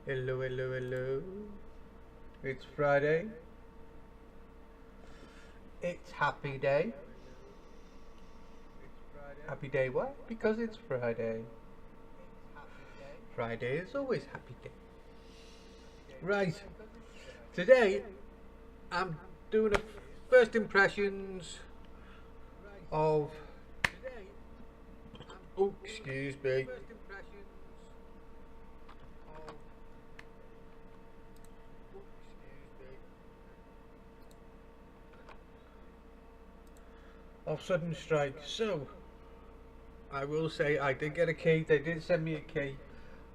Hello, hello, hello. It's Friday. It's happy day. Happy day what? Because it's Friday. Friday is always happy day. Right. Today I'm doing a first impressions of. Oh, excuse me. Of Sudden Strike. So, I will say I did get a key. They did send me a key.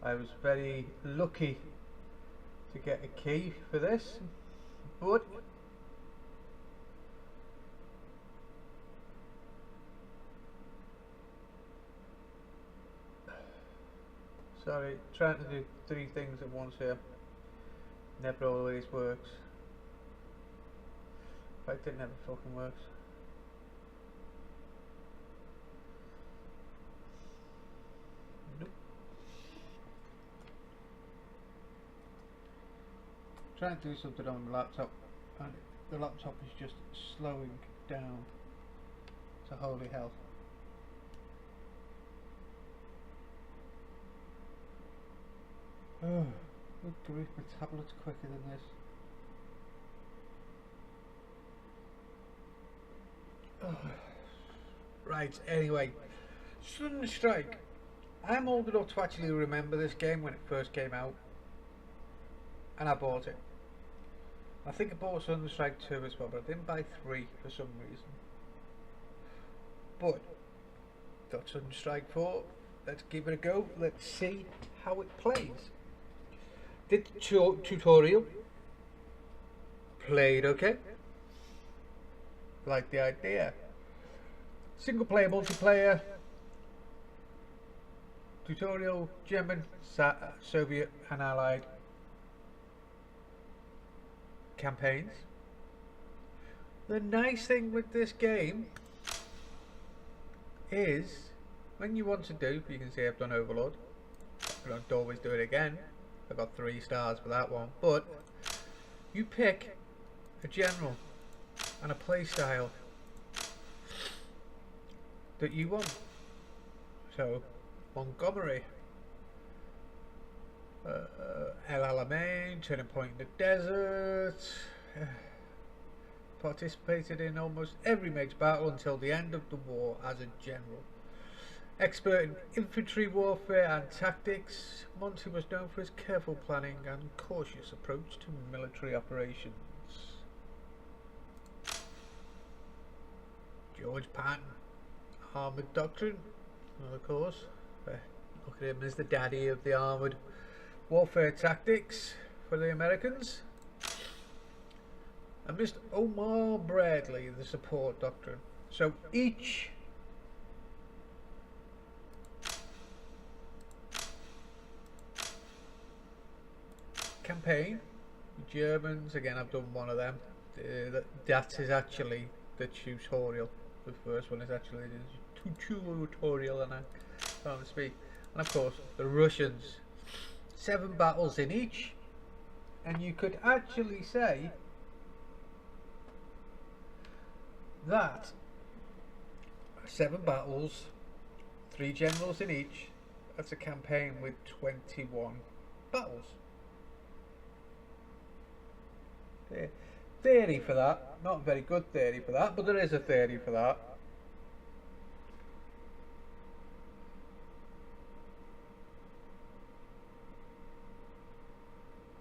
I was very lucky to get a key for this. But sorry, trying to do three things at once here. Never always works. In fact, it never fucking works. Nope. Trying to do something on the laptop, and the laptop is just slowing down to holy hell. Oh, good grief, my tablet's quicker than this. Oh. Right, anyway, Sudden Strike. I'm old enough to actually remember this game when it first came out, and I bought it. I think I bought Sudden Strike 2 as well, but I didn't buy 3 for some reason. But, got Sudden Strike 4, let's give it a go, let's see how it plays. Did the tutorial, played okay, like the idea. Single player, multiplayer, tutorial, German, Soviet and Allied campaigns. The nice thing with this game is when you want to do, you can see I've done Overlord. I don't always do it again. I got 3 stars for that one, but you pick a general and a playstyle that you want. So Montgomery, El Alamein, Turning Point in the Desert. Participated in almost every major battle until the end of the war as a general. Expert in infantry warfare and tactics, Monty was known for his careful planning and cautious approach to military operations. George Patton, Armoured Doctrine, well, of course. Look at him as the daddy of the armoured warfare tactics for the Americans. And Mr. Omar Bradley, the support doctrine. So each campaign, Germans, again I've done one of them, that is actually the tutorial. The first one is actually the tutorial, and I can't speak. And of course the Russians, 7 battles in each, and you could actually say that 7 battles, 3 generals in each, that's a campaign with 21 battles. Theory for that, not very good theory for that, but there is a theory for that.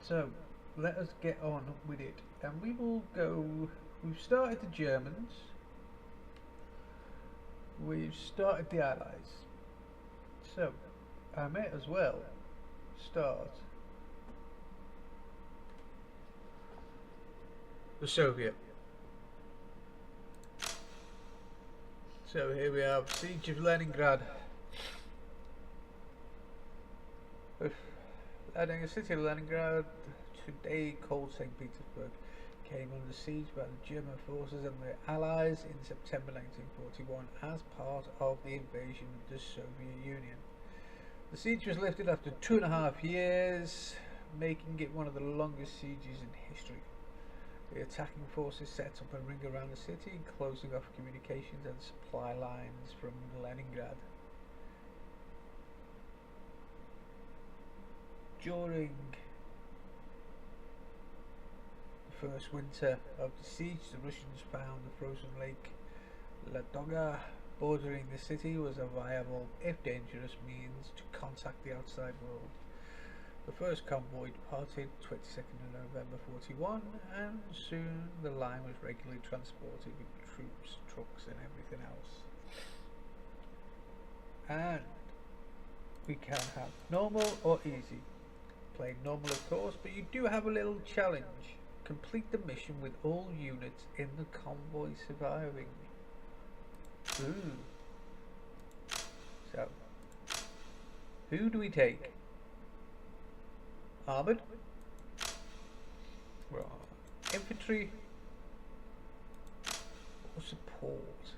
So let us get on with it, and we will go. We've started the Germans, we've started the Allies, so I may as well start the Soviet. So here we have Siege of Leningrad. Adding the city of Leningrad, today called St. Petersburg, came under siege by the German forces and their allies in September 1941 as part of the invasion of the Soviet Union. The siege was lifted after 2.5 years making it one of the longest sieges in history. The attacking forces set up a ring around the city, closing off communications and supply lines from Leningrad. During the first winter of the siege, the Russians found the frozen lake Ladoga bordering the city was a viable, if dangerous, means to contact the outside world. The first convoy departed 22nd of November 41, and soon the line was regularly transported with troops, trucks and everything else. And we can have normal or easy. Playing normal of course, but you do have a little challenge. Complete the mission with all units in the convoy surviving. Ooh. So, who do we take? Armored? Right. Infantry? Or support?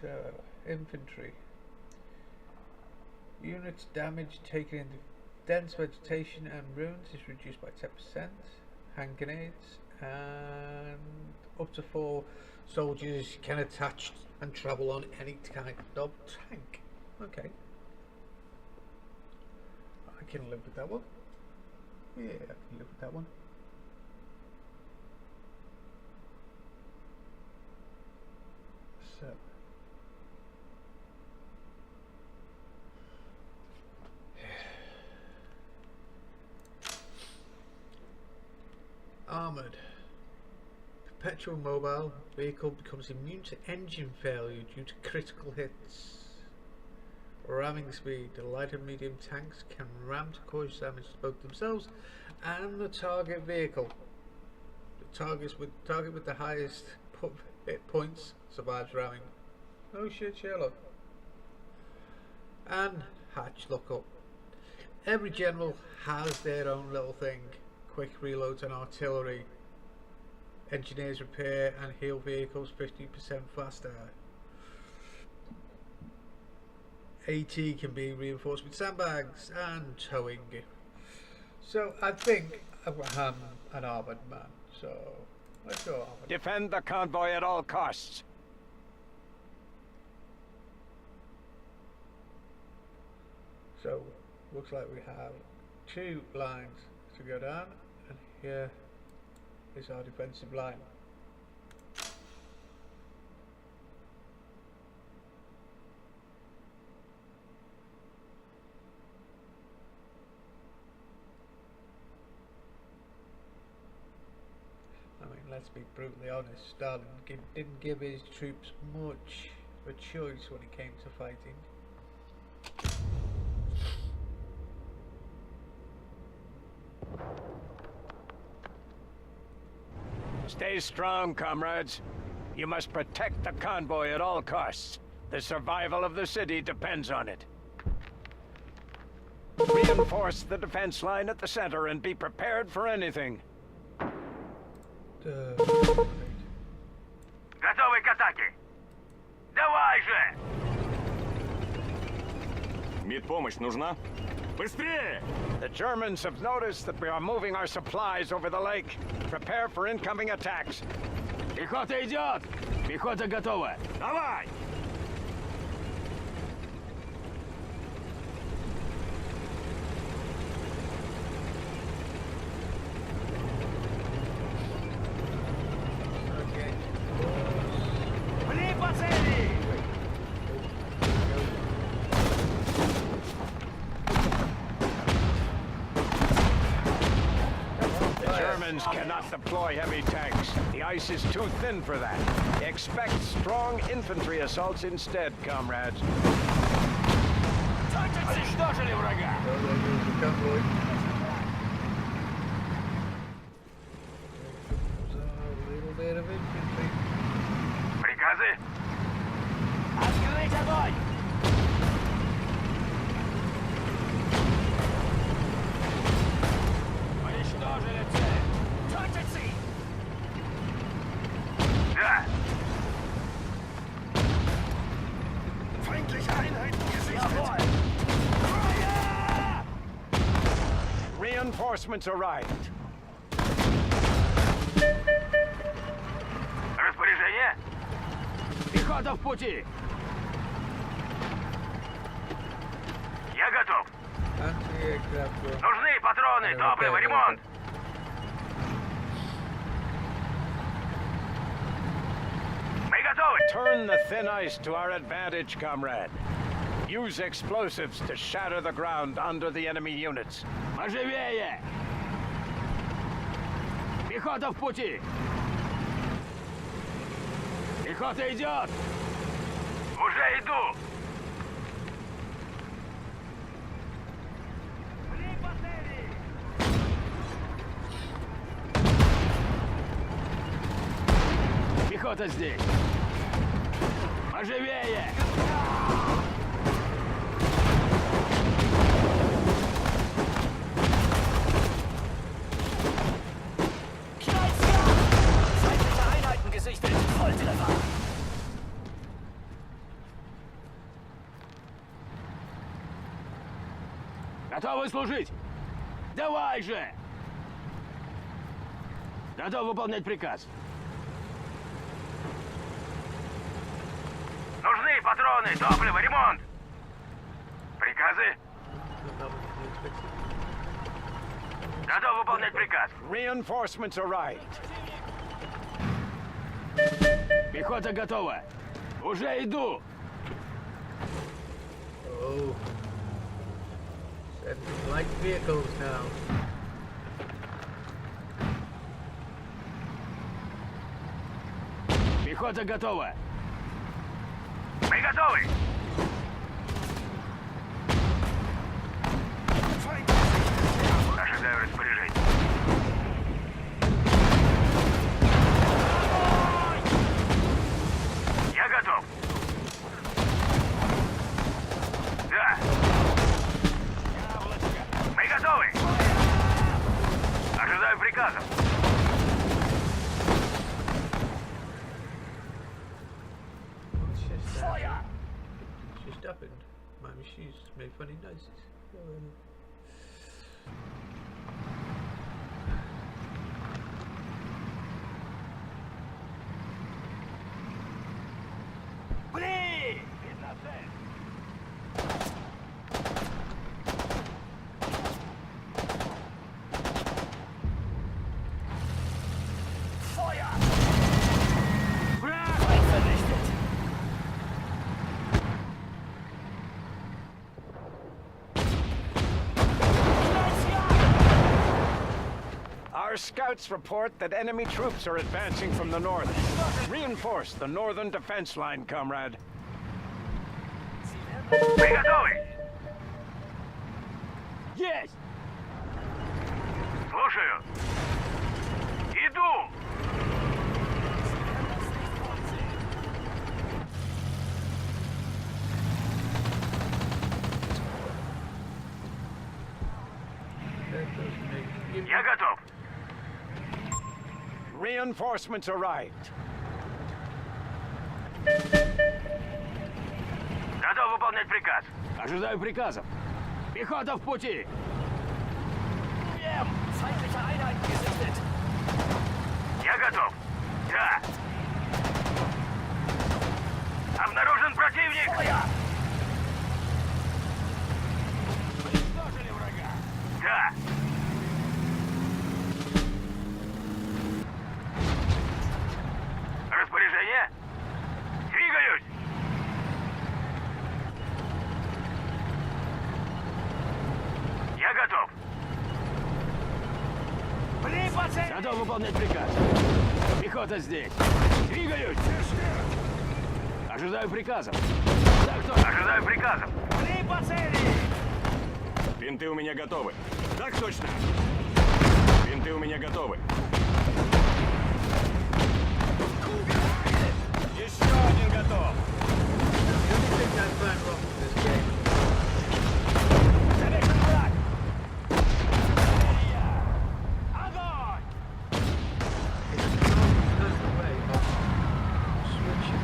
So, infantry. Units damage taken in dense vegetation and ruins is reduced by 10%. Hand grenades and up to 4 soldiers can attach and travel on any kind of tank. Okay. I can live with that one. Yeah, I can live with that one. So. Armoured. Perpetual mobile vehicle becomes immune to engine failure due to critical hits. Ramming speed. The light and medium tanks can ram to cause damage to both themselves and the target vehicle. The target with the highest hit points survives ramming. Oh shit, Sherlock. And hatch lookup. Every general has their own little thing. Quick reloads and artillery. Engineers repair and heal vehicles 50% faster. AT can be reinforced with sandbags and towing. So I think I'm an armoured man. So let's go armoured. Defend the convoy at all costs. So looks like we have 2 lines to go down, and here is our defensive line. I mean, let's be brutally honest, Stalin didn't give his troops much of a choice when it came to fighting. Stay strong, comrades. You must protect the convoy at all costs. The survival of the city depends on it. Reinforce the defense line at the center and be prepared for anything. Готовы к атаке! Давай же! Медпомощь нужна? Быстрее! The Germans have noticed that we are moving our supplies over the lake. Prepare for incoming attacks. Пехота идет! Пехота готова! Давай! Пли по цели! Germans cannot deploy heavy tanks. The ice is too thin for that. Expect strong infantry assaults instead, comrades. Уничтожили врага! Приказы? Открыть огонь! Уничтожили цель! Точится! Да! Feindliche Einheiten gesichtet! Jawohl! Reinforcements arrived. Распоряжение? Пехота в пути! Я готов. Anti-aircraft gun. Нужны патроны, топливо, ремонт. Мы готовы. Turn the thin ice to our advantage, comrade. Use explosives to shatter the ground under the enemy units. Поживее! Пехота в пути! Пехота идет! Уже иду! Пехота здесь! Поживее! Feindliche Einheiten gesichtet. Volltreffer. Готовы служить? Давай же! Готов выполнять приказ. Нужны патроны, топливо, ремонт! Приказы? Готов выполнять приказ. Reinforcements arrived. Пехота готова. Уже иду. Oh. Sending light vehicles now. Пехота готова. Мы готовы. Ожидаю распоряжений. Я готов. Да. Мы готовы. Ожидаю приказов. What's just happened? My machines made funny noises. Блин! Feuer. Враг! Feind vernichtet. Our scouts report that enemy troops are advancing from the north. Reinforce the northern defense line, comrade. Мы готовы! Есть! Слушаю! Иду! That doesn't make Я готов! Reinforcements arrived. Готов выполнять приказ. Ожидаю приказов. Пехота в пути. Feindliche Einheiten gesichtet. Я готов. Да. Обнаружен противник. Feuer. Уничтожили врага. Да. Распоряжение? Двигаюсь. Я готов. Готов выполнять приказ. Пехота здесь. Двигаюсь. Ожидаю приказов. Так точно. Ожидаю приказов. Винты у меня готовы. Так точно. Винты у меня готовы. Еще один готов. The only thing I find wrong with this game Замечен враг. Огонь! is the way of switching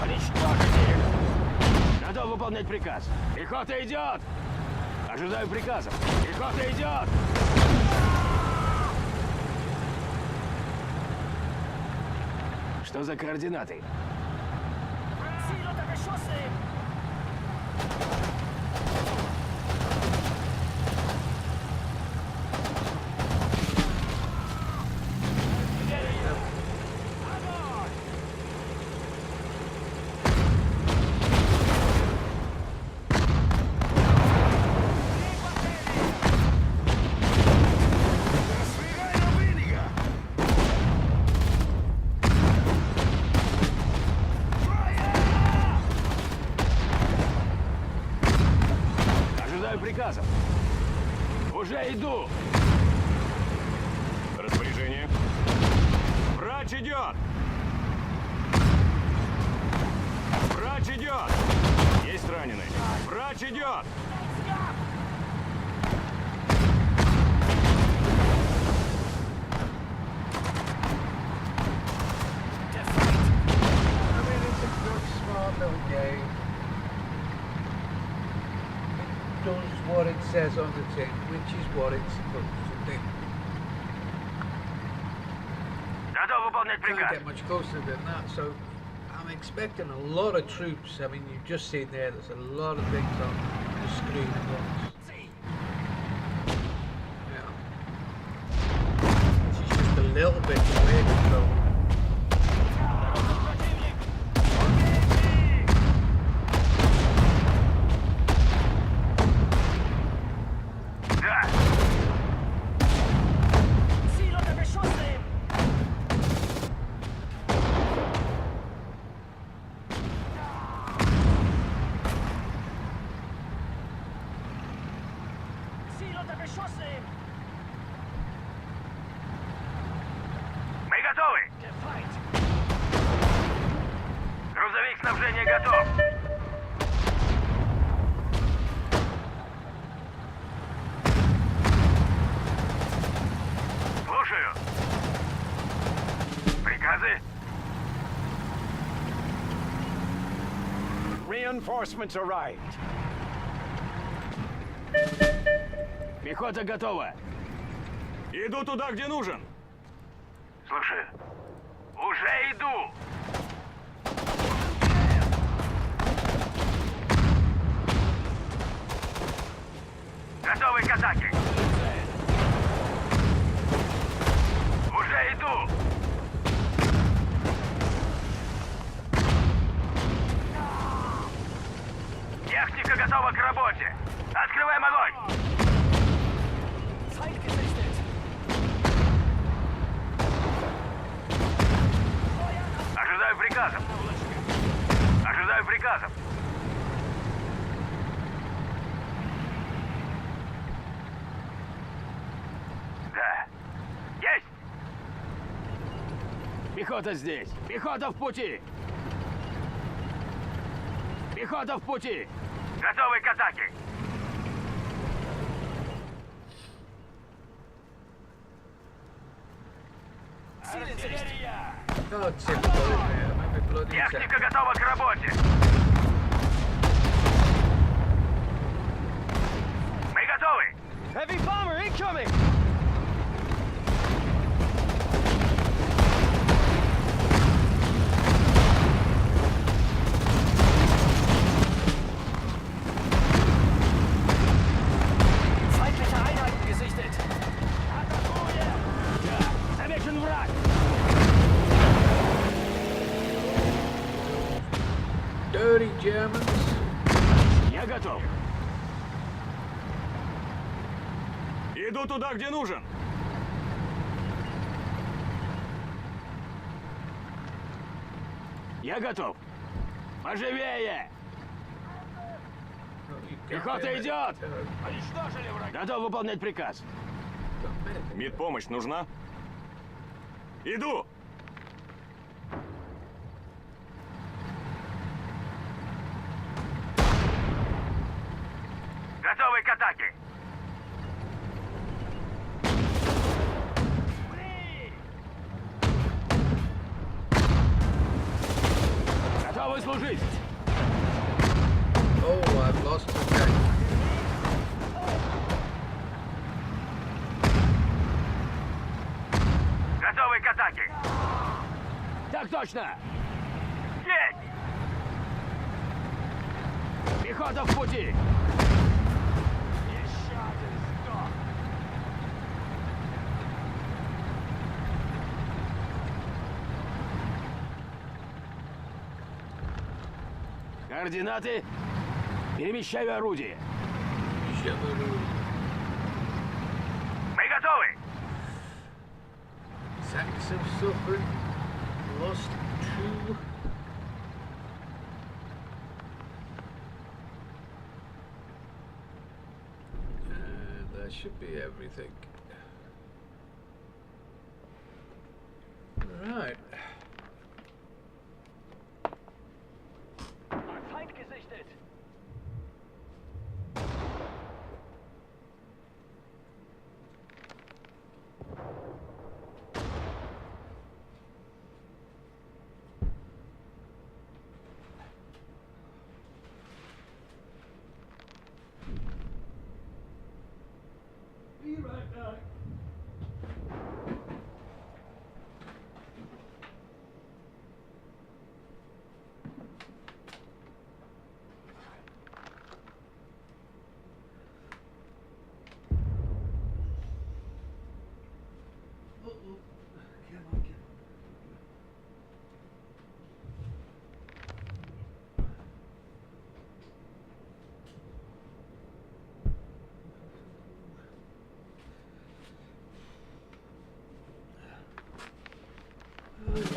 Уничтожить их! Готов выполнять приказ. Пехота идет! Ожидаю приказов. Пехота идет! Что за координаты? Ziel unter Beschuss nehmen! Ожидаю приказов. Уже иду! Распоряжение. Врач идет! Врач идет! Есть раненый. Врач идет! I mean, it's a good, smart little game. It does what it says on the tin, which is what it's supposed to do. Готов выполнять Can't приказ. get much closer than that, so I'm expecting a lot of troops. I mean, you've just seen there's a lot of things on the screen at once. Yeah. She's just a little bit away from Да. Ziel unter Beschuss nehmen! Ziel unter Beschuss nehmen! Мы готовы. Der Feind! Грузовик снабжения готов. Слушаю. Приказы? Reinforcements arrived. Пехота готова! Иду туда, где нужен! Слушаю. Уже иду. Готовы к атаке. Уже иду. Техника готова к работе. Открываем огонь. Feind gesichtet! Ожидаю приказов. Ожидаю приказов. Да. Есть. Пехота здесь! Пехота в пути! Пехота в пути! Готовы к атаке. Oh, typical, isn't it? Every bloody Техника second. готова к работе. Мы готовы. Heavy bomber incoming! Feindliche Einheiten gesichtet! Да! Замечен враг! Dirty Germans. Я готов! Иду туда, где нужен! Я готов! Поживее! Oh, you Пехота goddamn it. идет! Уничтожили врага! Готов выполнять приказ! Медпомощь нужна? Иду! Готовы к атаке. Готовы служить! Oh, I've lost the tank. точно! Есть! Пехота в пути! Еще один сдох! Координаты. Перемещаю орудие. Мы готовы! Tanks have suffered. Lost 2. And that should be everything. Right. Feind gesichtet!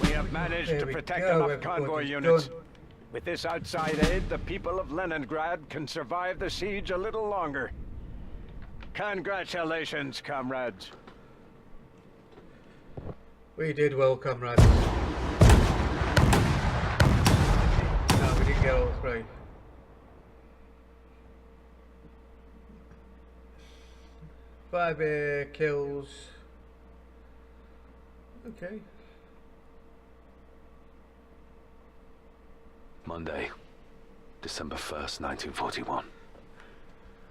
We have managed There to we protect go, enough convoy everybody's units. done. With this outside aid, the people of Leningrad can survive the siege a little longer. Congratulations, comrades. We did well, comrades. No, we didn't get all 3. Five air kills. Okay. Monday, December 1st, 1941.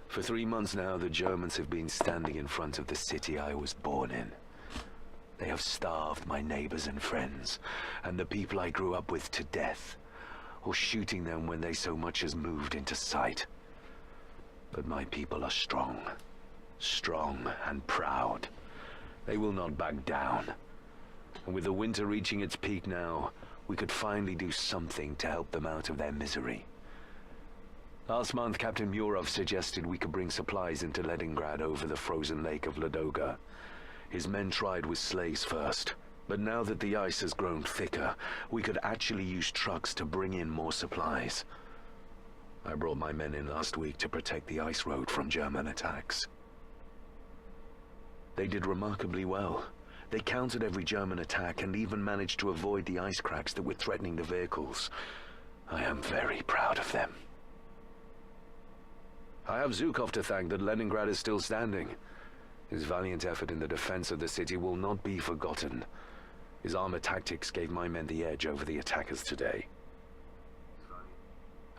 For 3 months now, the Germans have been standing in front of the city I was born in. They have starved my neighbors and friends, and the people I grew up with to death, or shooting them when they so much as moved into sight. But my people are strong. Strong and proud. They will not back down. And with the winter reaching its peak now, we could finally do something to help them out of their misery. Last month, Captain Murov suggested we could bring supplies into Leningrad over the frozen lake of Ladoga. His men tried with sleighs first, but now that the ice has grown thicker, we could actually use trucks to bring in more supplies. I brought my men in last week to protect the ice road from German attacks. They did remarkably well. They countered every German attack and even managed to avoid the ice cracks that were threatening the vehicles. I am very proud of them. I have Zhukov to thank that Leningrad is still standing. His valiant effort in the defense of the city will not be forgotten. His armor tactics gave my men the edge over the attackers today.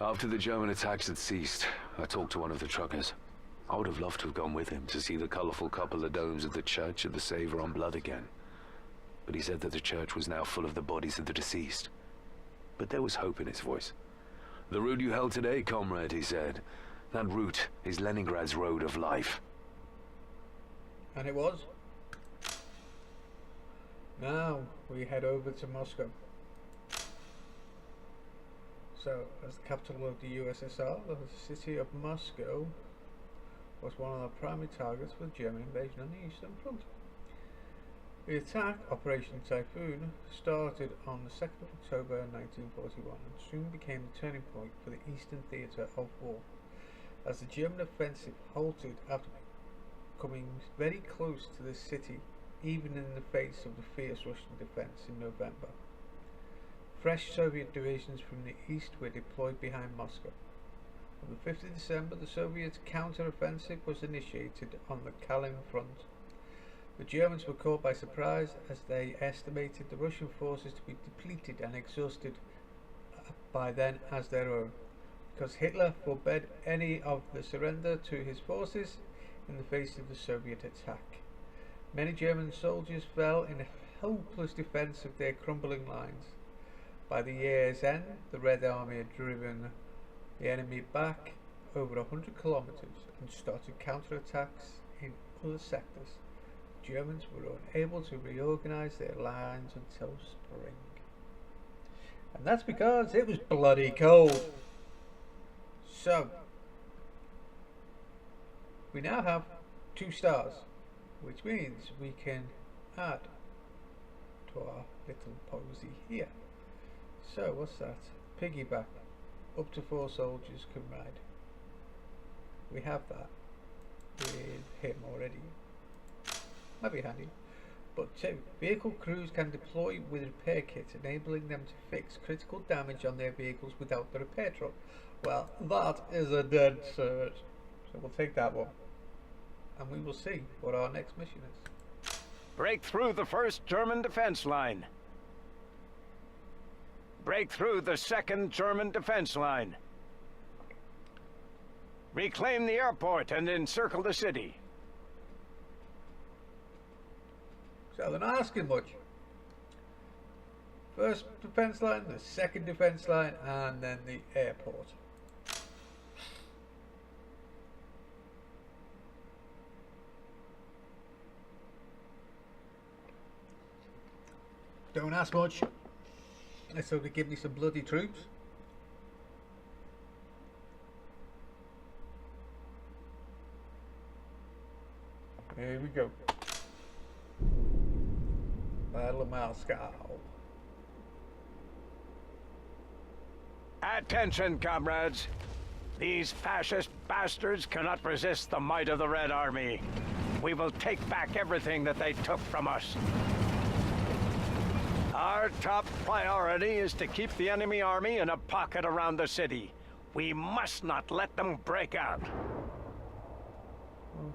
After the German attacks had ceased, I talked to one of the truckers. I would have loved to have gone with him to see the colorful cupola domes of the Church of the Saviour on Blood again. But he said that the church was now full of the bodies of the deceased. But there was hope in his voice. "The route you held today, comrade," he said. "That route is Leningrad's road of life." And it was. Now we head over to Moscow. So, as the capital of the USSR, the city of Moscow was one of the primary targets for the German invasion on the Eastern Front. The attack, Operation Typhoon, started on the 2nd of October 1941 and soon became the turning point for the Eastern Theatre of War, as the German offensive halted after coming very close to the city, even in the face of the fierce Russian defence in November. Fresh Soviet divisions from the east were deployed behind Moscow. On the 5th of December, the Soviet counter-offensive was initiated on the Kalin front. The Germans were caught by surprise as they estimated the Russian forces to be depleted and exhausted by then as their own, because Hitler forbade any of the surrender to his forces in the face of the Soviet attack. Many German soldiers fell in a hopeless defence of their crumbling lines. By the year's end, the Red Army had driven the enemy back over 100 kilometers and started counterattacks in other sectors. The Germans were unable to reorganize their lines until spring. And that's because it was bloody cold. So, we now have 2 stars, which means we can add to our little posy here. So, what's that? Piggyback. Up to 4 soldiers can ride. We have that with him already. Might be handy. But 2. Vehicle crews can deploy with repair kits, enabling them to fix critical damage on their vehicles without the repair truck. Well, that is a dead cert. So we'll take that one. And we will see what our next mission is. Break through the first German defense line. Break through the second German defense line. Reclaim the airport and encircle the city. So they're not asking much. First defense line, the second defense line, and then the airport. Don't ask much. Let's hope they give me some bloody troops. Here we go. Battle of Moscow. Attention, comrades. These fascist bastards cannot resist the might of the Red Army. We will take back everything that they took from us. Our top priority is to keep the enemy army in a pocket around the city. We must not let them break out.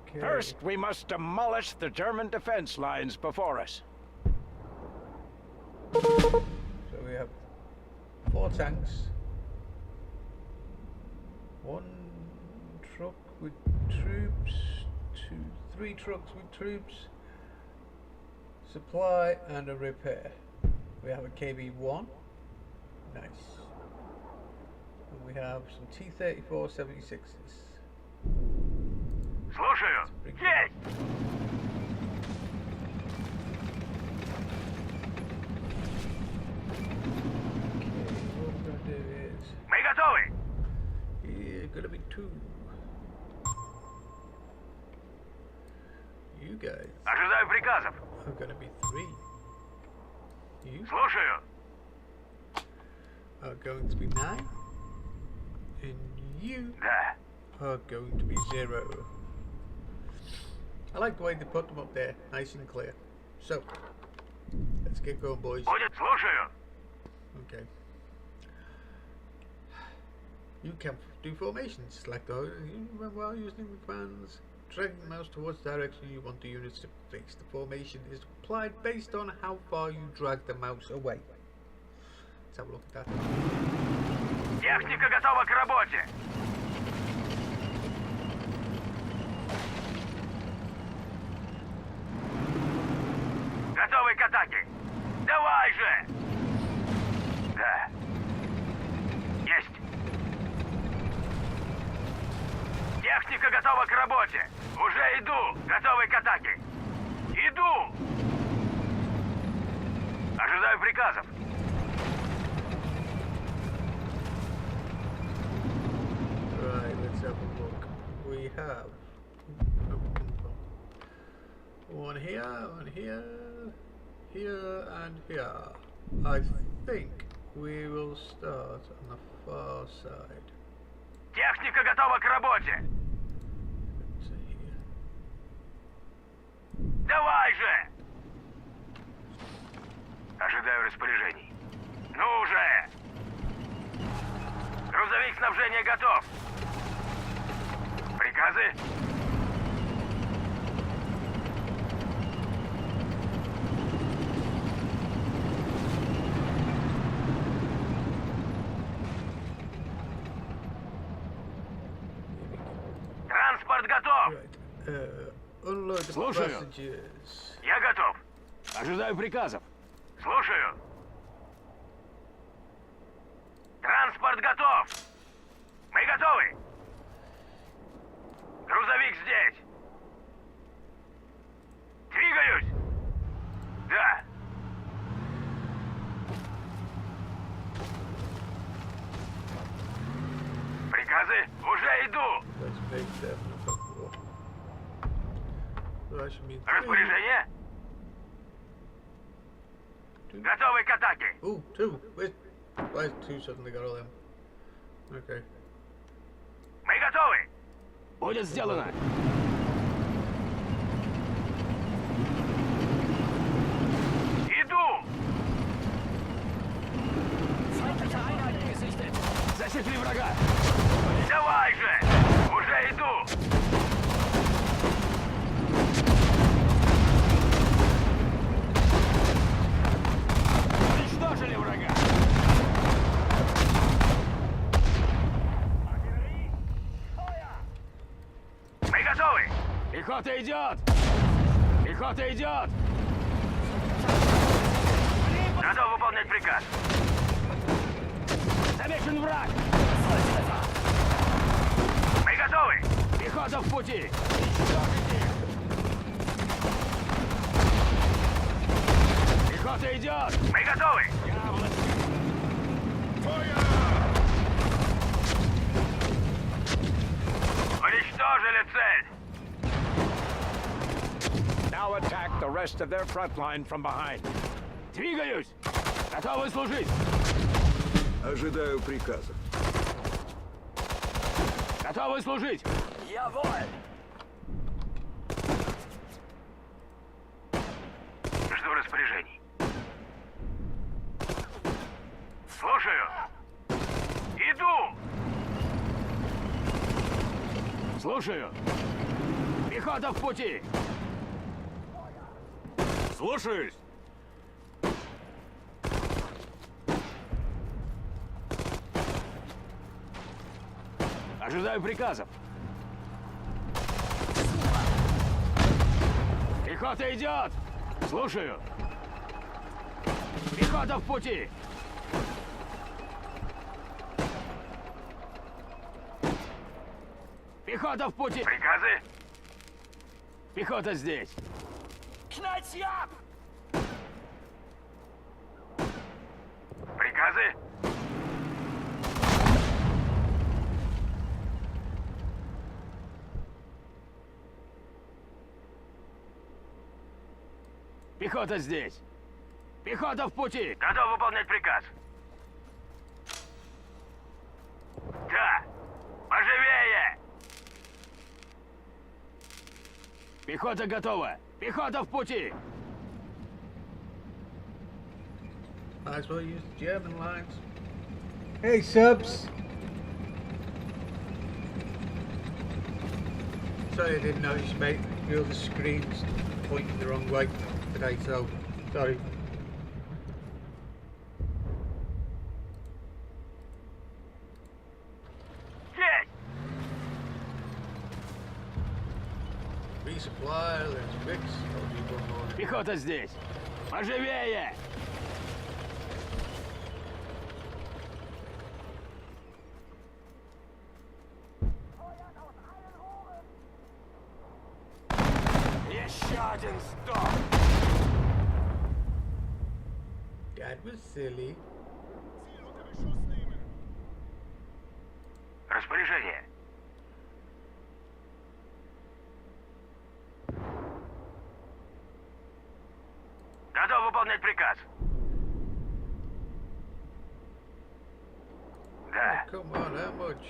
Okay. First, we must demolish the German defense lines before us. So we have 4 tanks, 1 truck with troops, 3 trucks with troops, supply and a repair. We have a KB-1, nice, and we have some T-34 76s. Слушаю. Есть! What we're gonna do is Мы готовы. here gonna be 2. You guys Ожидаю приказов. are gonna be 3. You Слушаю. are going to be 9, and you Да. are going to be 0. I like the way they put them up there, nice and clear. So, let's get going, boys. Будет. Слушаю. Okay. You can do formations. Select those while using the commands. Drag the mouse towards the direction you want the units to face. The formation is applied based on how far you drag the mouse away. Let's have a look at that. Техника готова к работе. Готовы к атаке. Давай же. Да. Есть. Техника готова к работе. Уже иду. Готовы к атаке. Иду. Ожидаю приказов. Right, let's have a look. We have one here, here, and here. I think we will start on the far side. Техника готова к работе. Let's see here. Давай же. Ожидаю распоряжений. Ну уже. Грузовик снабжения готов. Приказы? Транспорт готов. Right, unload the Слушаю. passengers. Я готов. Ожидаю приказов. Слушаю. Транспорт готов. Мы готовы. Грузовик здесь. Двигаюсь. Да. Приказы? Уже иду. Let's make that four. That should mean Распоряжение? Готовы к атаке. Oh, two. Where's two suddenly got all them? Okay. Мы готовы. Будет сделано. Иду. Засекли врага. Давай же. Уже иду. Уничтожили врага. Мы готовы. Пехота идет. Пехота идет. Готов выполнять приказ. Замечен враг. Мы готовы. Пехота в пути. Пехота идет. Мы готовы. Уничтожили цель. Now attack the rest of their front line from behind. Двигаюсь. Готовы служить. Ожидаю приказа. Готовы служить. Я воин. Жду распоряжений. Слушаю. Иду. Слушаю. Пехота в пути. Слушаюсь. Ожидаю приказов. Пехота идет. Слушаю. Пехота в пути. Пехота в пути. Приказы? Пехота здесь. Приказы? Пехота здесь. Пехота в пути. Готов выполнять приказ. Да. Поживее. Пехота готова. Пехота в пути. Might as well use the German lines. Hey, subs! Sorry I didn't notice, mate. The other screen's pointing the wrong way today, so sorry. Есть. Resupply, let's fix. I'll do one more. Пехота здесь. Поживее. Еще один сдох. That was silly. Распоряжение. Готов выполнять приказ. Да. Come on, how much?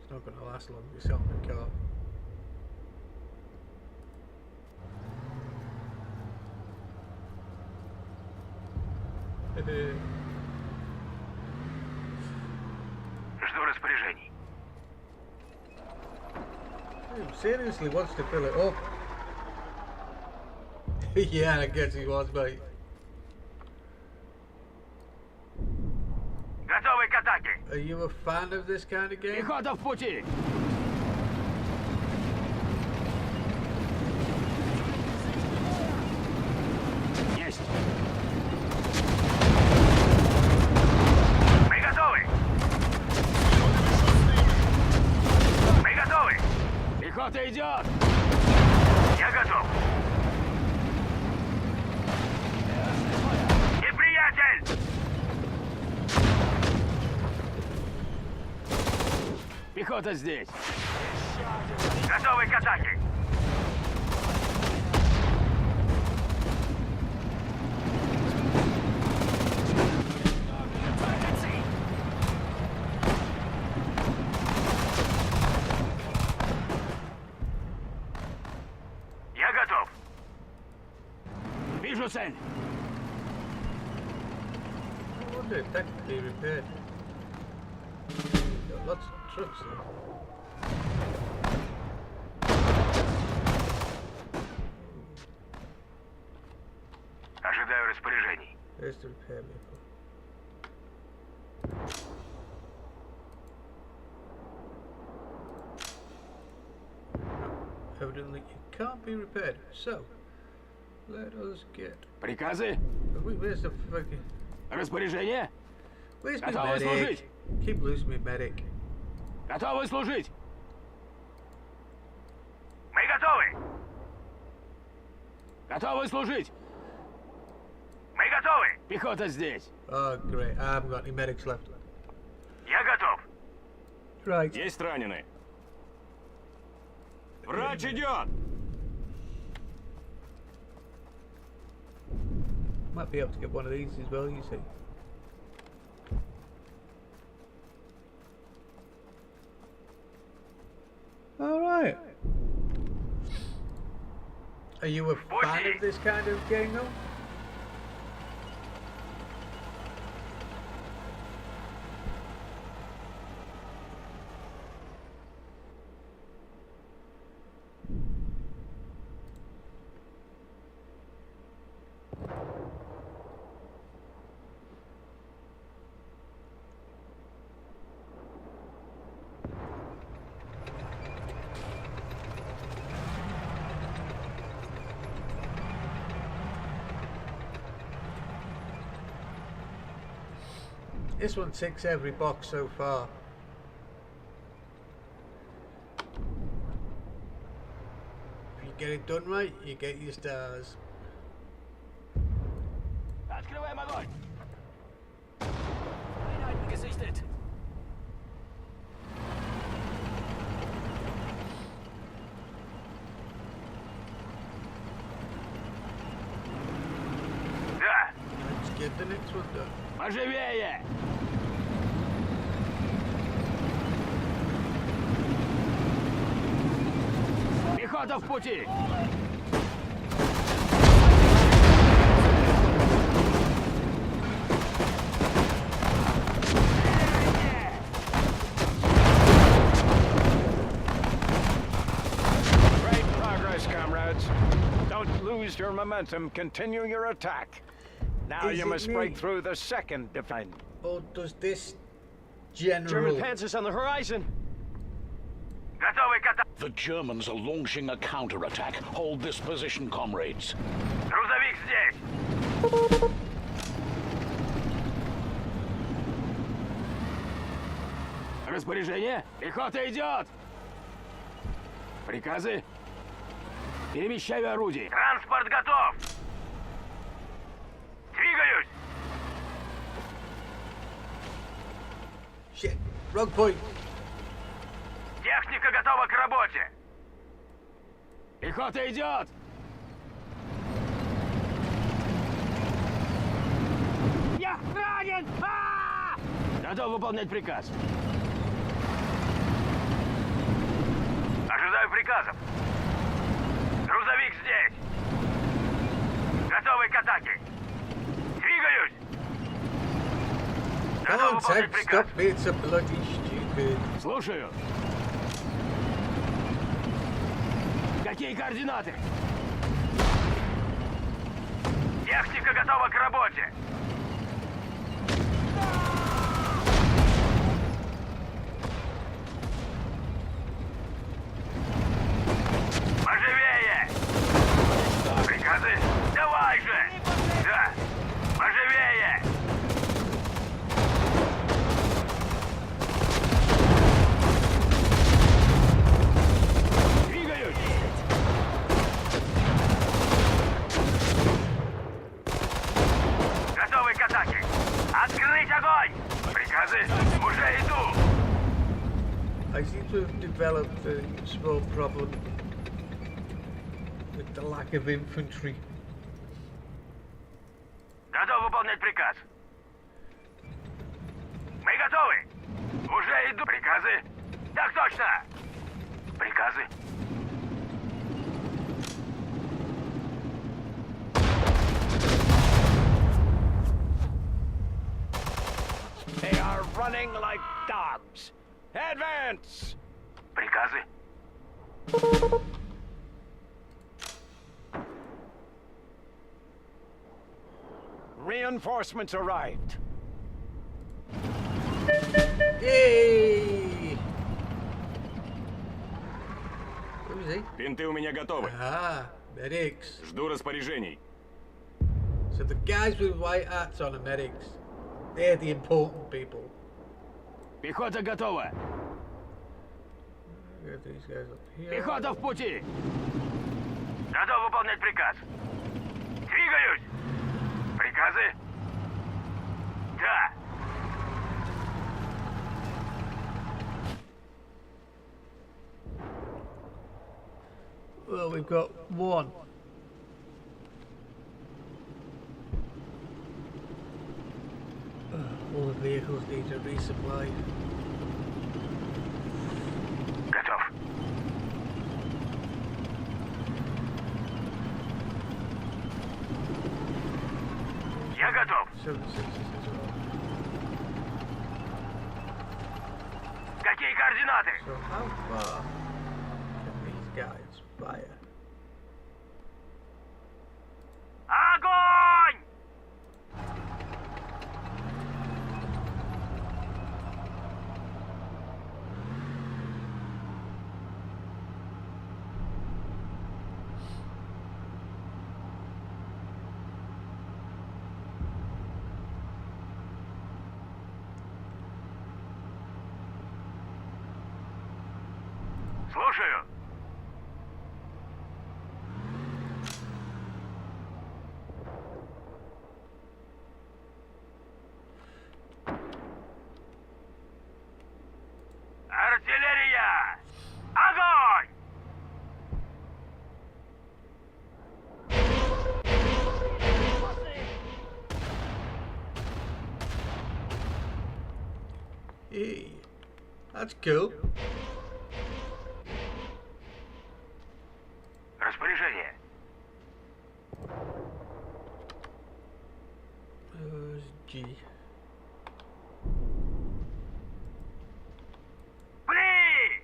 It's not gonna last long, this helmet car. Жду распоряжений. He seriously wants to fill it up. Yeah, I guess he was, mate. Готовы к атаке. Are you a fan of this kind of game? Пехота в пути. Есть. Пехота идет! Я готов. Неприятель! Пехота здесь! Готовы к атаке. Я готов. Вижу цель! I wonder if that could be repaired. Got lots of trucks there. Ожидаю распоряжений. There's the repair vehicle. Evidently it can't be repaired. So, let us get... Приказы? Where's the fucking... Распоряжение? Where's my Готовы medic? служить! Keep losing me medic. Готовы служить! Мы готовы. Готовы служить! Мы готовы. Пехота здесь! Oh great, I haven't got any medics left. Я готов. Right. Есть раненые. Врач идет! Might be able to get one of these as well, you see. Alright. Are you a fan of this kind of game though? This one ticks every box so far. If you get it done right, you get your stars. Открываем огонь! Feindlichen gesichtet! Да. Let's get the next one done. Поживее! Пехота в пути! Great progress, comrades. Don't lose your momentum. Continue your attack. Now Is you it must me? break through the second defense. Or does this general... panzers on the horizon! Готовы к атаке. The Germans are launching a counterattack. Hold this position, comrades. Грузовик здесь. Распоряжение? Пехота идет! Приказы? Перемещаю орудие. Транспорт готов. Двигаюсь. Shit, wrong point. Техника готова к работе. Пехота идет! Я ранен! Готов выполнять приказ. Ожидаю приказов. Грузовик здесь. Готовы к атаке. Двигаюсь. Готов выполнять Contact, приказ. stop being so bloody stupid. Слушаю. Какие координаты? Техника готова к работе. Поживее! Приказы? Давай же! Да! Поживее! I seem to have developed a small problem with the lack of infantry. Готов выполнять приказ. Мы готовы. Уже иду. Приказы? Так точно. Приказы? They are running like dogs. Advance! Приказы? Reinforcements arrived. Yay! Who is he? Бинты у меня готовы. Ah, medics. Жду распоряжений. So the guys with white hats on are medics. They're the important people. Пехота готова. Get these guys up here. Пехота в пути. Готов выполнять приказ. Двигаюсь. Приказы? Да. Well, we've got one. All the vehicles need a resupply. Готов. Я готов. 760 as well. Какие координаты? So how far can these guys fire? Огонь! Слушаю. Артиллерия! Огонь! Hey, that's cool. Распоряжение. G. Пли!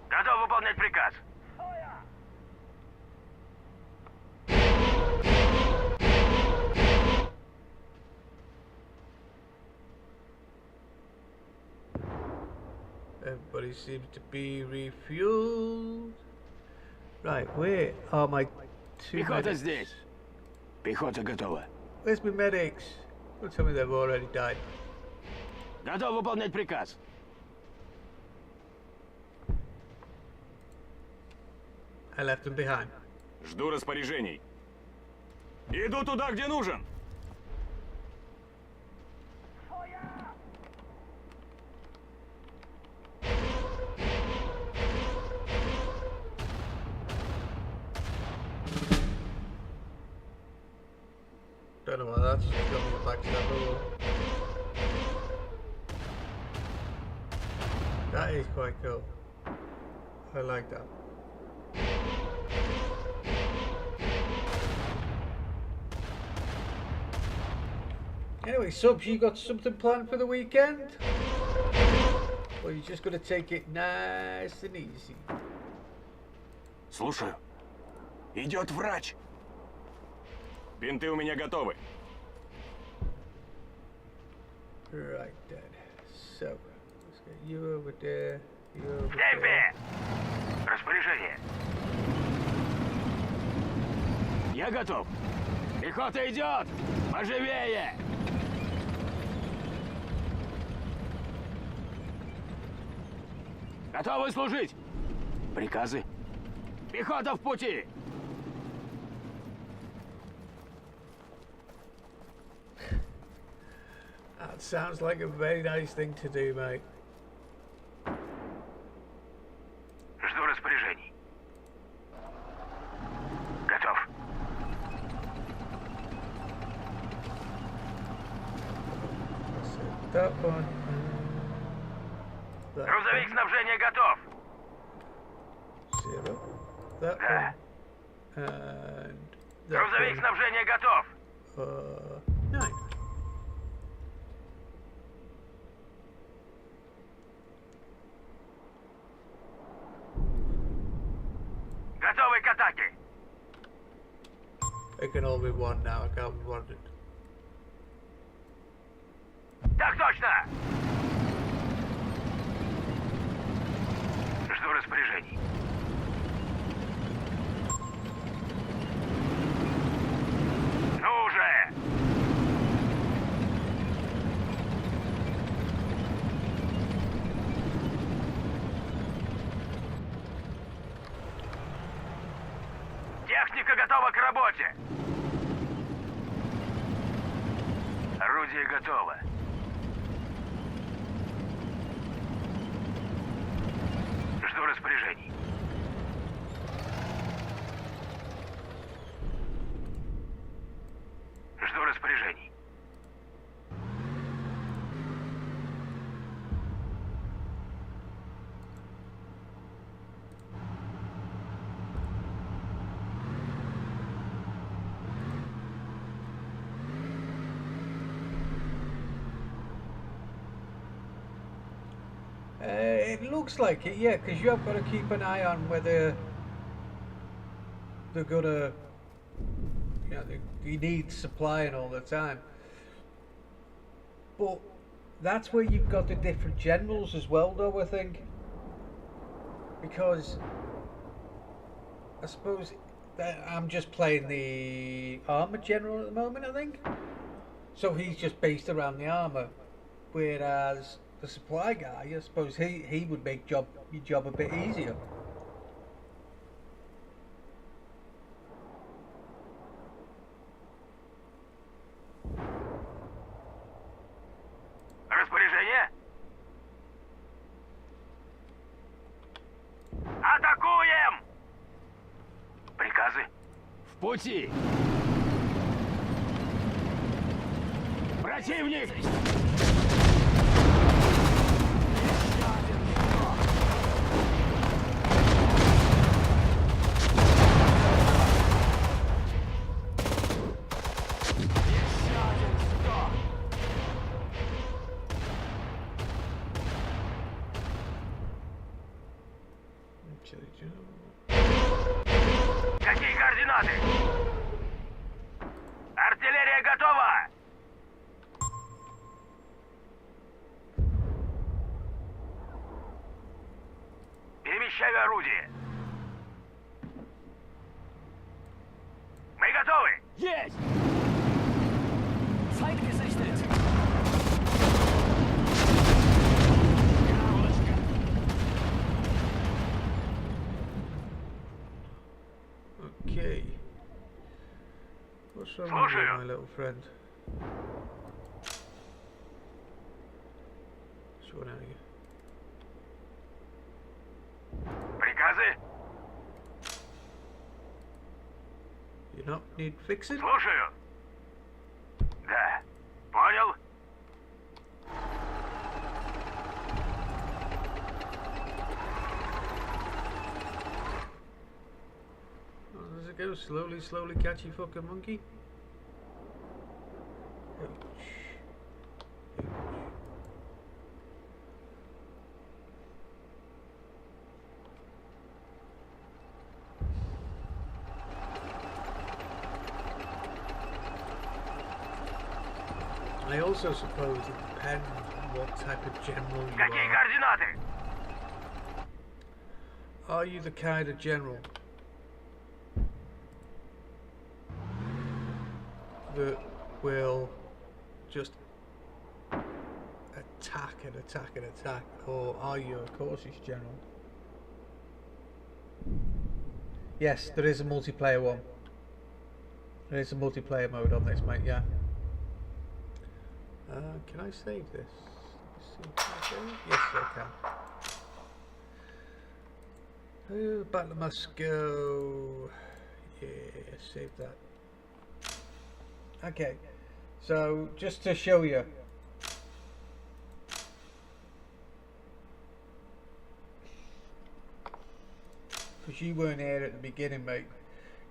Готов выполнять приказ. Everybody seems to be refueled. Right, where are my two Пехота medics? здесь. Пехота готова. Where's my medics? Don't tell me they've already died. Готов выполнять приказ. I left them behind. Жду распоряжений. Иду туда, где нужен. Don't know why that's just got me a backstabber. That is quite cool. I like that. Anyway, subs, you got something planned for the weekend? Or you just gonna take it nice and easy? Слушаю. Идет врач. Бинты у меня готовы. Right then. So, let's get you over there. You over В there. темпе! Распоряжение. Я готов. Пехота идет. Поживее. Готовы служить. Приказы. Пехота в пути. That sounds like a very nice thing to do, mate. Жду распоряжений. Готов. So that one. That Грузовик one, снабжения готов. 0. That Да. one. And that Грузовик one. снабжения готов. 9. Готовы к атаке. It can all be one now. I can't be wanted. Так точно. Жду распоряжений. Ну уже. Техника готова к работе. Орудие готово. Жду распоряжений. Жду распоряжений. It looks like it, yeah, because you have got to keep an eye on whether they're gonna, you know, they need supplying all the time. But that's where you've got the different generals as well, though, I think. Because I suppose that I'm just playing the armor general at the moment, I think. So he's just based around the armor, whereas the supply guy, I suppose he would make your job a bit easier. Распоряжение. Атакуем! Приказы. В пути! Противник! Какие координаты? Артиллерия готова! Перемещаю орудие. Мы готовы! Есть! Zeit gesichtet! Okay. What's wrong with you, Слушаю. my little friend? Sure, now you. Приказы? You not need fixing? Слушаю. Да. Понял? Oh, does it go slowly, slowly, catch you fucking monkey? I also suppose it depends what type of general you Какие are. координаты? Are you the kind of general that will just attack and attack and attack, or are you a cautious general? Yes, there is a multiplayer one. There is a multiplayer mode on this, mate, yeah. Can I save this? Let's see, can I save it? Yes, I can. Battle of Moscow. Yeah, save that. Okay, so just to show you. Because you weren't here at the beginning, mate.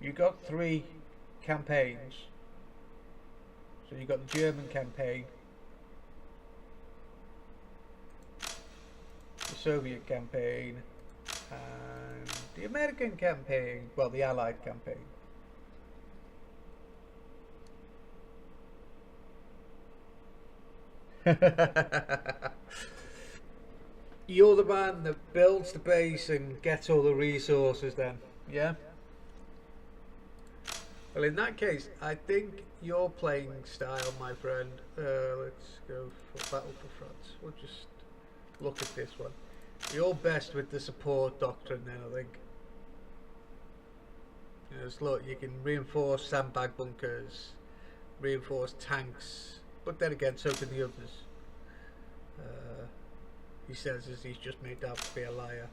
You got 3 campaigns. So you got the German campaign, the Soviet campaign, and the American campaign, well, the Allied campaign. You're the man that builds the base and gets all the resources then, yeah? Well, in that case, I think your playing style, my friend, let's go for Battle for France. We'll just look at this one. You're best with the support doctrine then, I think. Yes, look, you can reinforce sandbag bunkers, reinforce tanks, but then again, so can the others. He says as he's just made out to be a liar.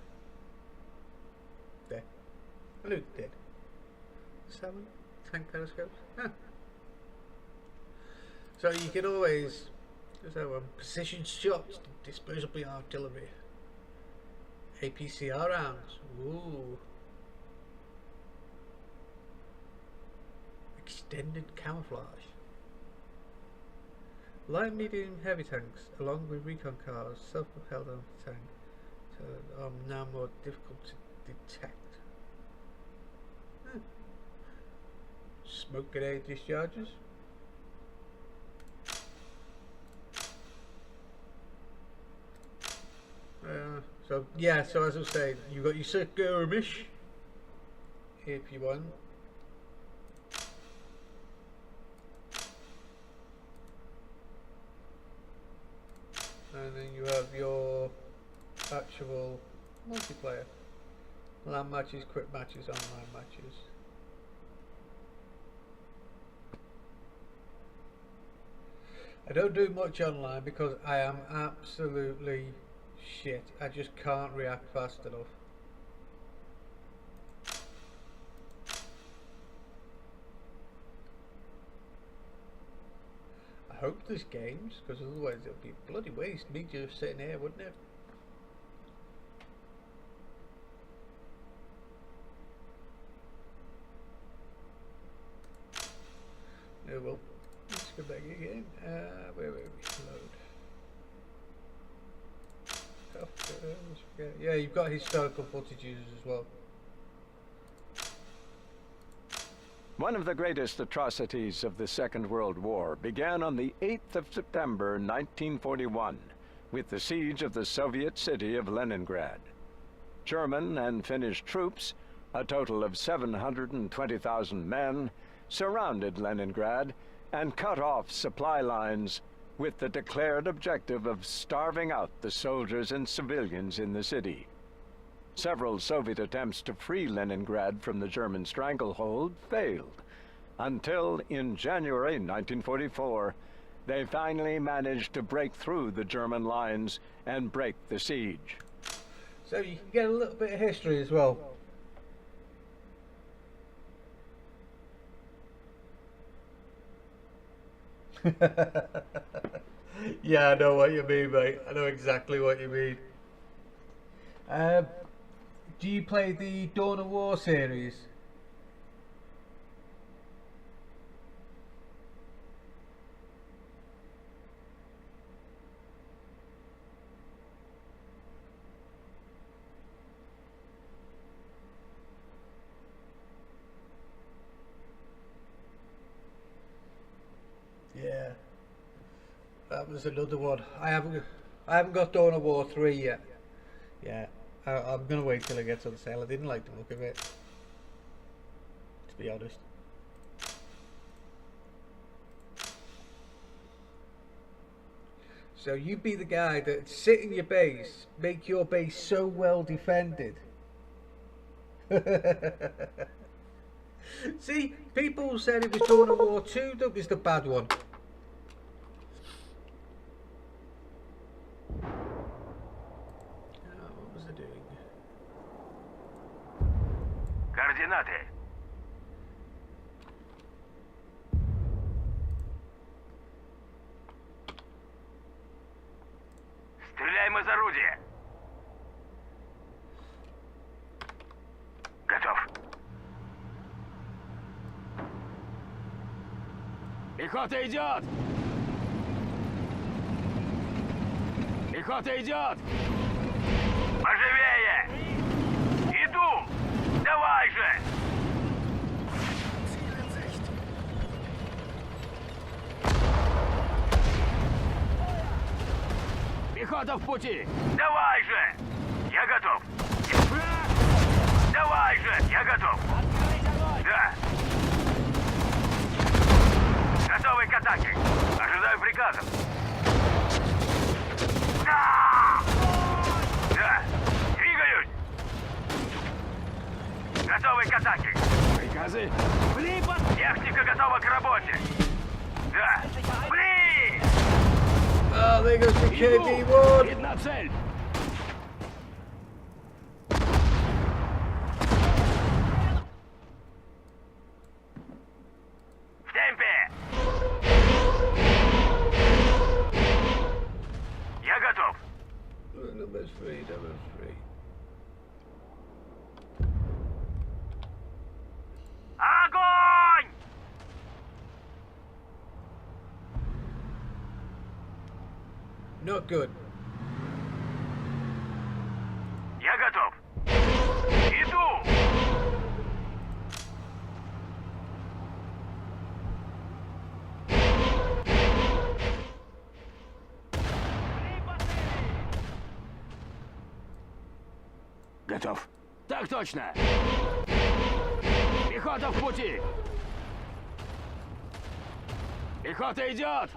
There. I knew it did. 7 tank periscopes. Huh. So you can always precision shots, disposable artillery, APCR rounds. Ooh. Extended camouflage. Light, medium, heavy tanks, along with recon cars, self-propelled anti-tank, are now more difficult to detect. Smoke grenade discharges. So yeah, so as I was saying, you got your skirmish if you want. And then you have your actual multiplayer. LAN matches, quick matches, online matches. I don't do much online because I am absolutely shit. I just can't react fast enough. I hope there's games, because otherwise it would be a bloody waste me just sitting here, wouldn't it? Oh well, let's go back again. Where were we? Load. Yeah, you've got historical footages as well. One of the greatest atrocities of the Second World War began on the 8th of September 1941 with the siege of the Soviet city of Leningrad. German and Finnish troops, a total of 720,000 men, surrounded Leningrad and cut off supply lines with the declared objective of starving out the soldiers and civilians in the city. Several Soviet attempts to free Leningrad from the German stranglehold failed, until in January 1944, they finally managed to break through the German lines and break the siege. So you can get a little bit of history as well. Yeah, I know what you mean, mate. I know exactly what you mean. Do you play the Dawn of War series? Yeah, that was another one. I haven't got Dawn of War 3 yet. Yeah. I'm gonna wait till it gets on sale. I didn't like the look of it, to be honest. So you be the guy that sit in your base, make your base so well defended. See, people said it was Dawn of War 2 that was the bad one. Стреляем из орудия. Готов. Пехота идет! Пехота идет! Поживее! Иду! Давай же! Пехота в пути! Давай же! Я готов! Давай же! Я готов! Да! Готовый к атаке! Ожидаю приказов! Да! Двигаюсь! Готовый к атаке! Приказы! Техника готова к работе! Да! Блин! Oh, there goes the Иду! KV-1! Видна цель! В темпе! Я готов! Number 3, number 3. Огонь! Not good. Я готов! Иду! Готов. Так точно! Пехота в пути! Пехота идет!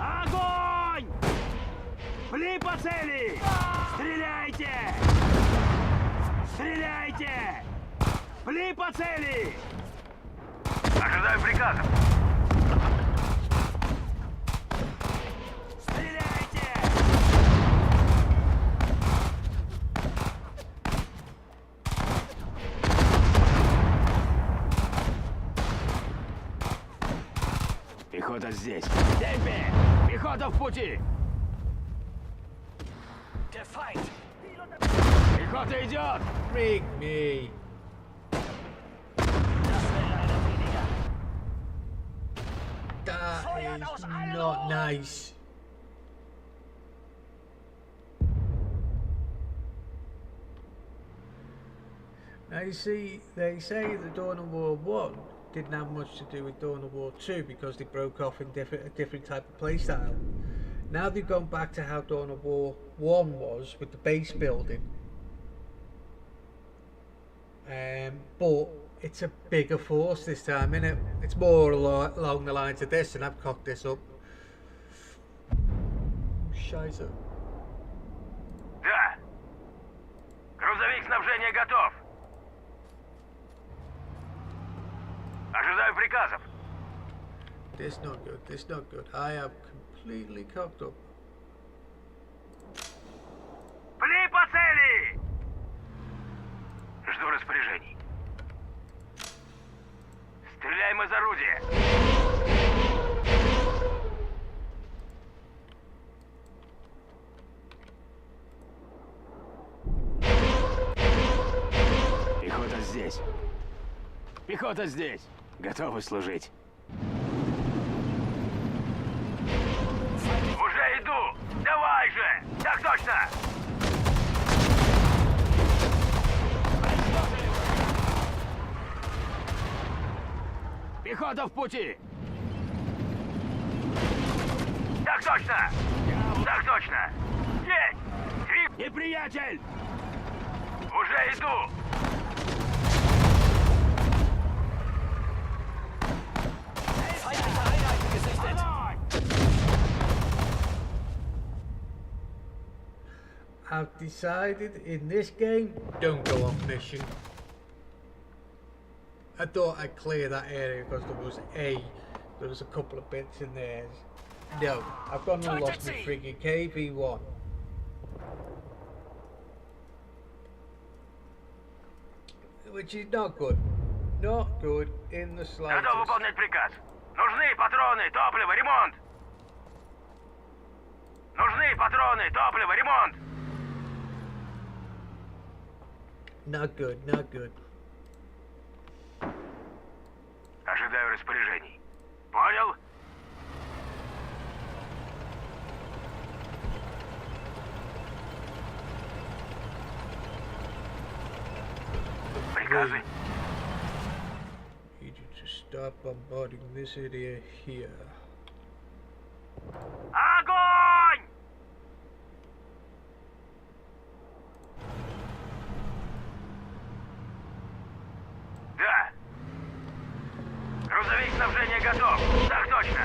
Огонь! Пли по цели! Стреляйте! Стреляйте! Пли по цели! Ожидаю приказов! Стреляйте! Пехота здесь. Темпе! Пехота в пути! Пехота идет! Rig me. That is not nice. Now you see, they say the Dawn of War 1 didn't have much to do with Dawn of War 2 because they broke off in a different type of playstyle. Now they've gone back to how Dawn of War 1 was with the base building. But it's a bigger force this time, innit? It's more along the lines of this, and I've cocked this up. Scheiße. Да! Грузовик снабжения готов! Ожидаю приказов! This not good, this not good. I have completely cocked up. Пли по цели! Жду распоряжений. Стреляем из орудия! Пехота здесь. Пехота здесь. Готовы служить. Уже иду! Давай же! Так точно! Пехота в пути! Так точно! Так точно! Есть! Двиг... Неприятель! Уже иду! I've decided in this game, don't go off mission. I thought I'd clear that area because there was a couple of bits in there. No, I've gone and lost my friggin' KV-1. Which is not good. Not good in the slightest. Готов выполнять приказ. Нужны патроны, топливо, ремонт! Нужны патроны, топливо, ремонт! Not good, not good. Ожидаю распоряжений. Понял? Приказы? Need you to stop bombarding this area here. Огонь! Да. Грузовик снабжения готов. Так точно.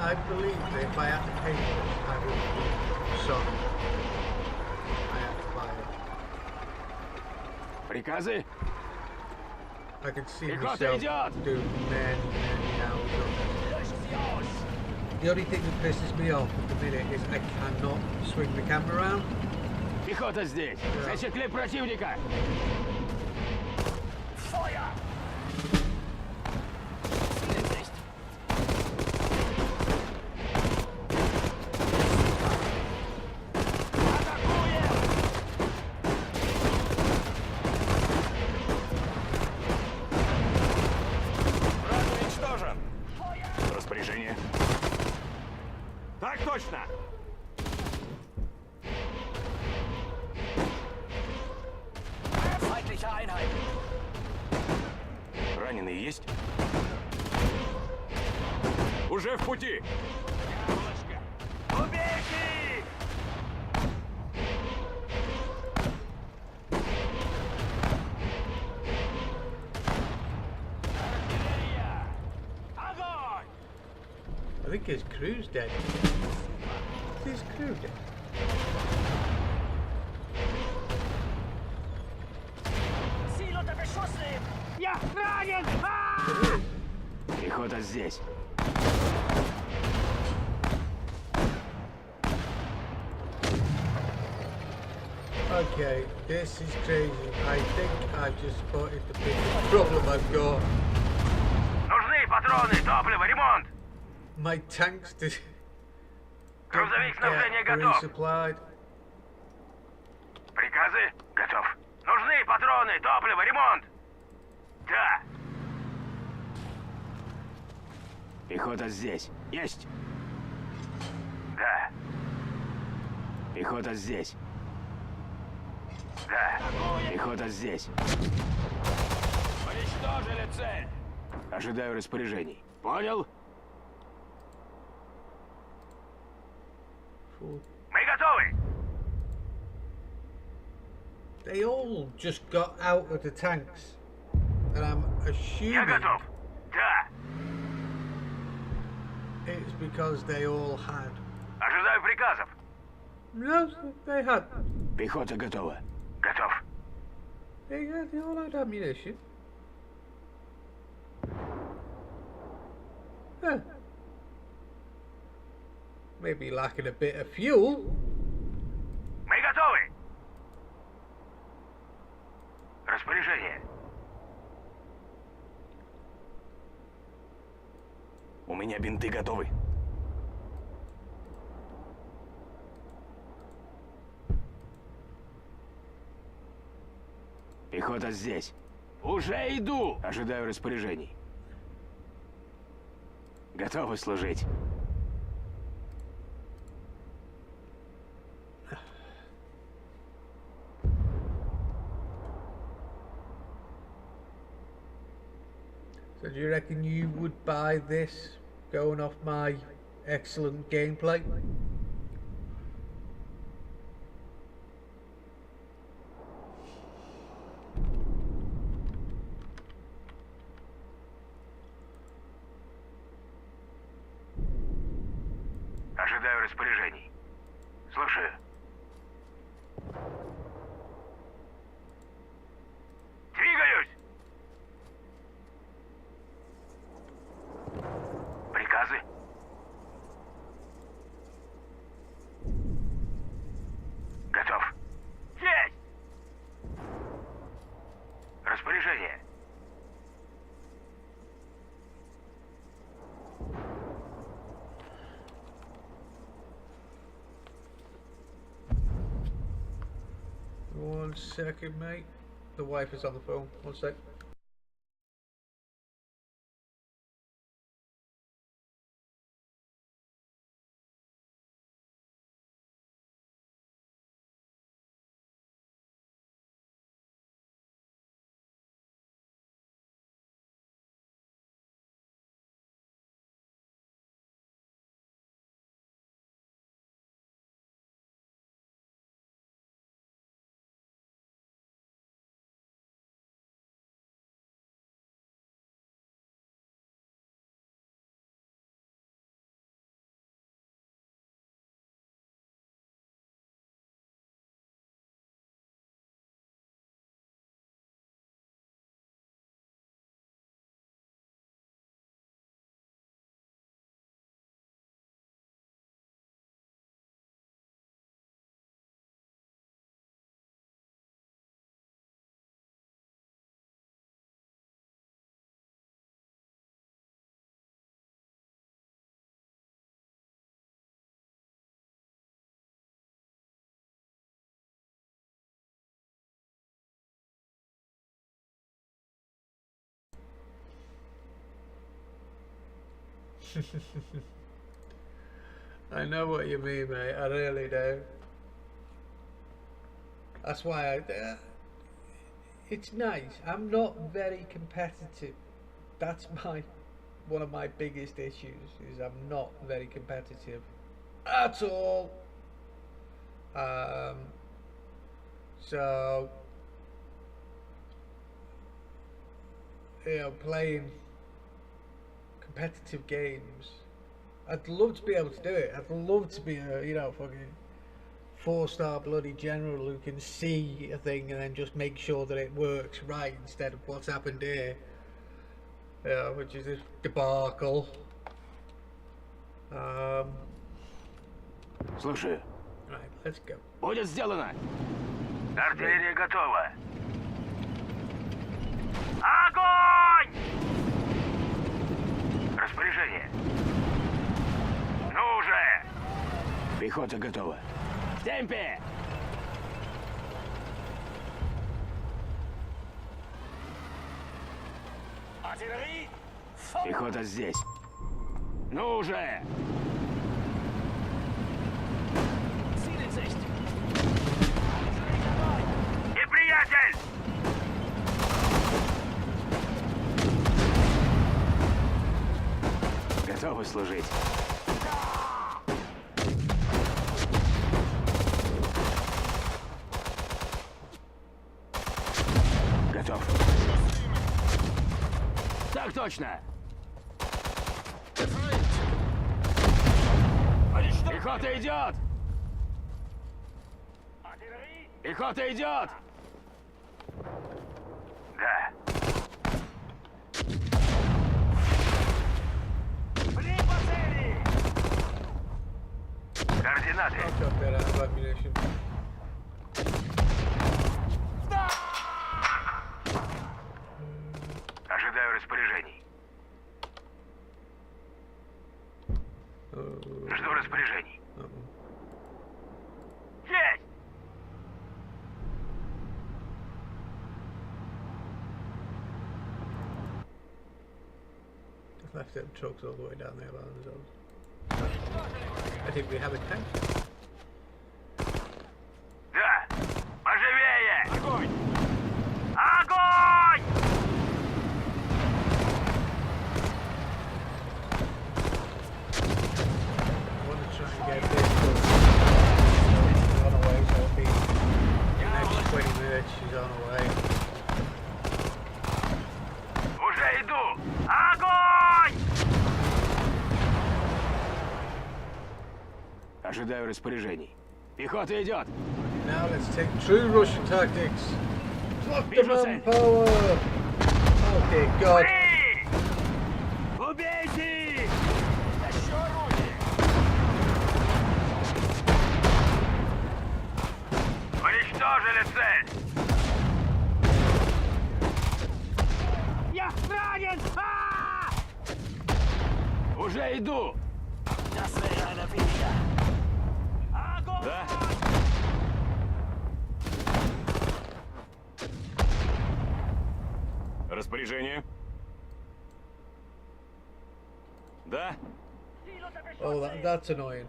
I believe that if I had to pay for this, I would be sorry. I had to buy it. Приказы? I could see Пехота myself идет! doing many hours on this. The only thing that pisses me off at the minute is I cannot swing the camera around. Пехота здесь! Засекли противника! Враг уничтожен. Распоряжение. Так точно. Раненые есть? Уже в пути. Убейте их! Огонь! I think his crew's dead. Is his crew dead? Я ранен! Пехота здесь! Okay, this is crazy. I think I've just spotted the biggest problem I've got. Нужны патроны, топливо, ремонт! My tanks did Грузовик снабжения get готов. resupplied. Приказы? Готов. Нужны патроны, топливо, ремонт! Да. Пехота здесь! Есть! Да. Пехота здесь! Да. Пехота здесь! Уничтожили цель! Ожидаю распоряжений. Понял? Мы готовы! They all just got out of the tanks. And I'm Я assuming готов. Да. it's because they all had. Ожидаю приказов. No, they had. Пехота готова. Готов. They all had ammunition. Huh. Maybe lacking a bit of fuel. Мы готовы. Распоряжение. У меня бинты готовы. Пехота здесь! Уже иду! Ожидаю распоряжений. Готовы служить. So do you reckon you would buy this, going off my excellent gameplay? Ожидаю распоряжений. Слушаю. Двигаюсь! Приказы? Готов. Есть! Распоряжение. 1 second, mate. The wife is on the phone. 1 sec. I know what you mean, mate. I really do. That's why it's nice. I'm not very competitive. That's one of my biggest issues. Is I'm not very competitive at all. So playing competitive games, I'd love to be able to do it. I'd love to be a fucking 4-star bloody general who can see a thing and then just make sure that it works right instead of what's happened here, which is this debacle. Слушаю. Right, let's go. Будет сделано. Артиллерия готова. Огонь! Распоряжение. Ну уже! Пехота готова. В темпе! Пехота здесь. Ну уже! Неприятель! Готовы служить. Готов. Так точно. Пехота идет! Пехота идет! Да. Координаты. I've got better ammunition. Ожидаю распоряжений. Жду распоряжений. Есть! Left them trucks all the way down there by themselves. I think we have a tank. Да! Поживее! Огонь! Огонь! I want to try and get this on her way, so it'll be the next 20 minutes she's on her way. Уже иду! Огонь! Ожидаю распоряжений. Пехота идет! Now let's take true Russian tactics. Block the Visual manpower! Okay, God. Ты! Убейте! Уничтожили цель! Я ранен! Уже иду! Да? Распоряжение. Да? Oh, that's annoying.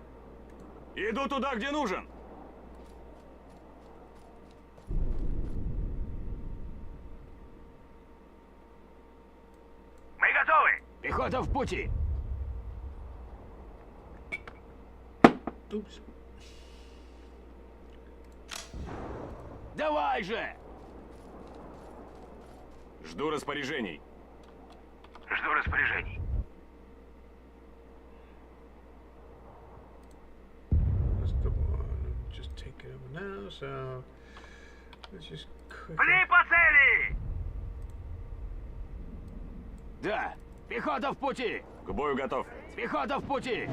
Иду туда, где нужен. Мы готовы! Пехота в пути! Oops. Давай же! Жду распоряжений. Жду распоряжений. That's the one. Just take it over now, so let's just quickly. Пли по цели! Да! Пехота в пути! К бою готов. Пехота в пути!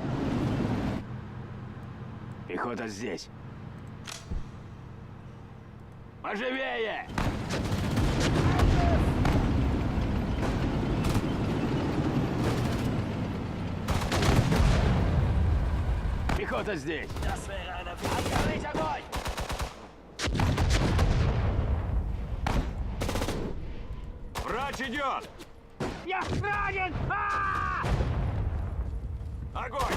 Пехота здесь. Поживее! Пехота здесь! Открыть огонь! Врач идет! Я ранен! Огонь!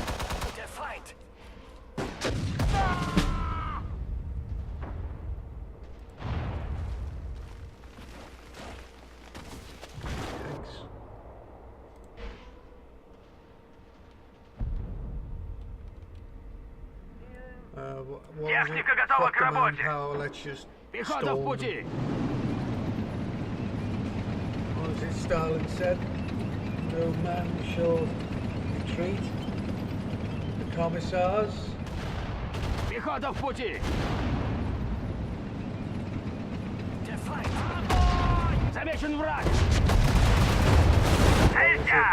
Thanks. What was it? Техника готова Fuck к the работе. manpower, let's just Пехота в stall them. пути! What was it Stalin said? No man shall retreat. The commissars. Пехота в пути! Замечен враг! Целься!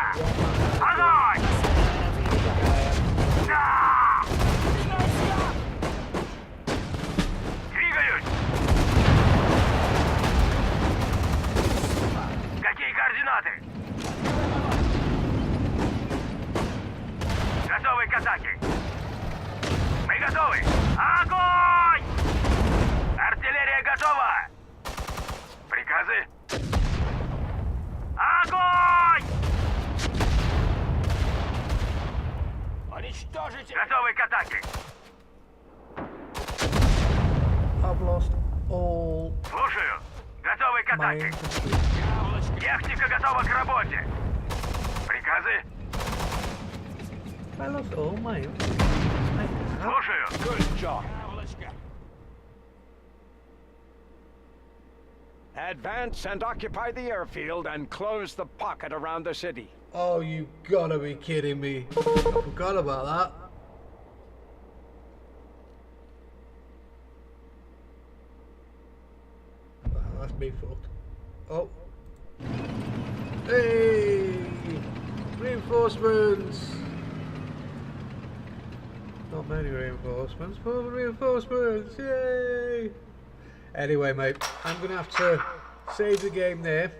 Огонь! Да! Двигаюсь! Какие координаты? Готовы к атаке! Мы готовы! Огонь! Артиллерия готова! Приказы? Огонь! Уничтожите! Готовы к атаке! I've lost all Слушаю! Готовы к my атаке! infantry. Техника готова к работе! Приказы? I lost all my infantry. Слушаю! Good job! Яблочко! Advance and occupy the airfield and close the pocket around the city. Oh, you gotta be kidding me. I forgot about that. Well, that's me fucked. Oh. Hey! Reinforcements! Not many reinforcements, but reinforcements! Yay! Anyway, mate, I'm gonna have to save the game there.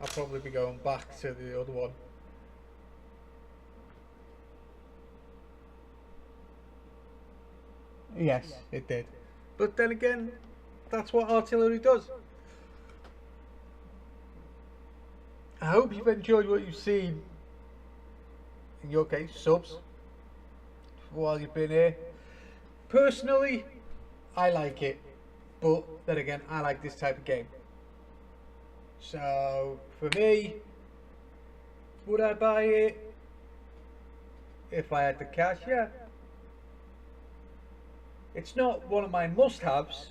I'll probably be going back to the other one. Yes, it did. But then again, that's what artillery does. I hope you've enjoyed what you've seen. In your case, subs. While you've been here. Personally, I like it. But then again, I like this type of game. So, for me, would I buy it? If I had the cash, yeah. It's not one of my must-haves.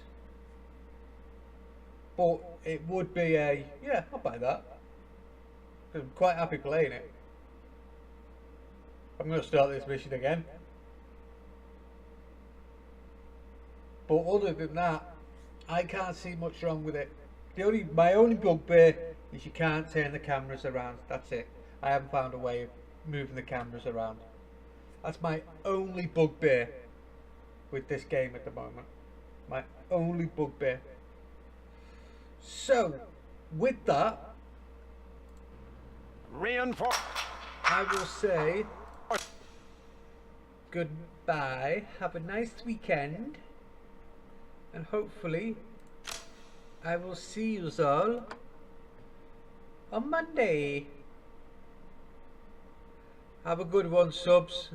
But it would be a, yeah, I'll buy that. Because I'm quite happy playing it. I'm going to start this mission again. But other than that, I can't see much wrong with it. My only bugbear is you can't turn the cameras around. That's it. I haven't found a way of moving the cameras around. That's my only bugbear with this game at the moment. My only bugbear. So, with that, Reinforce. I will say goodbye. Have a nice weekend. And hopefully I will see you all on Monday. Have a good one, subs.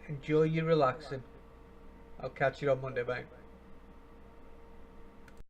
Enjoy your relaxing. I'll catch you on Monday, mate.